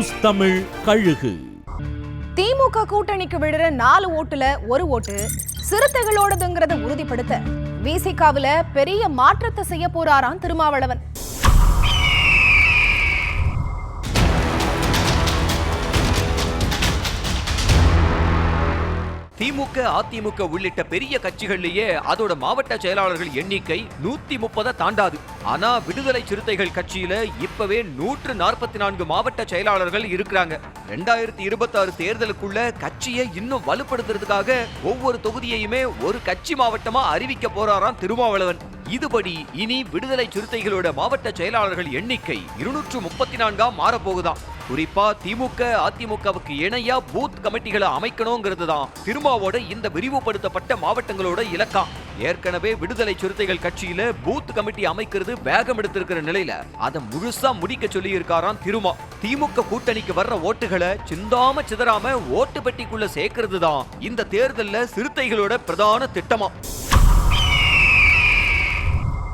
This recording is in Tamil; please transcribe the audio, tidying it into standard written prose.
நியூஸ் தமிழ் கழுகு. திமுக கூட்டணிக்கு விழுற 4 ஓட்டுல 1 ஓட்டு சிறுத்தைகளோடதுங்கிறத உறுதிப்படுத்த விசிகாவுல பெரிய மாற்றத்தை செய்ய போறாராம் திருமாவளவன். திமுக, அதிமுக உள்ளிட்ட பெரிய கட்சிகளிலேயே அதோட மாவட்ட செயலாளர்கள் எண்ணிக்கை 130 தாண்டாது. ஆனா விடுதலை சிறுத்தைகள் கட்சியில இப்பவே 144 மாவட்ட செயலாளர்கள் இருக்கிறாங்க. 2026 தேர்தலுக்குள்ள கட்சியை இன்னும் வலுப்படுத்துறதுக்காக ஒவ்வொரு தொகுதியையுமே ஒரு கட்சி மாவட்டமா அறிவிக்க போறாராம் திருமாவளவன். இதுபடி இனி விடுதலை சிறுத்தைகளோட மாவட்ட செயலாளர்கள் எண்ணிக்கை 234 மாறப்போகுதாம். குறிப்பா திமுக, அதிமுகவுக்கு இணையா பூத் கமிட்டிகளை அமைக்கணுங்கிறது தான் திருமாவோட இந்த விரிவுபடுத்தப்பட்ட மாவட்டங்களோட இலக்கம். ஏற்கனவே விடுதலை சிறுத்தைகள் கட்சியில பூத் கமிட்டி அமைக்கிறது வேகம் எடுத்திருக்கிற நிலையில அதை முழுசா முடிக்க சொல்லி இருக்காராம் திருமா. திமுக கூட்டணிக்கு வர்ற ஓட்டுகளை சிந்தாம சிதறாம ஓட்டு பெட்டிக்குள்ள சேர்க்கிறது தான் இந்த தேர்தல்ல சிறுத்தைகளோட பிரதான திட்டமா.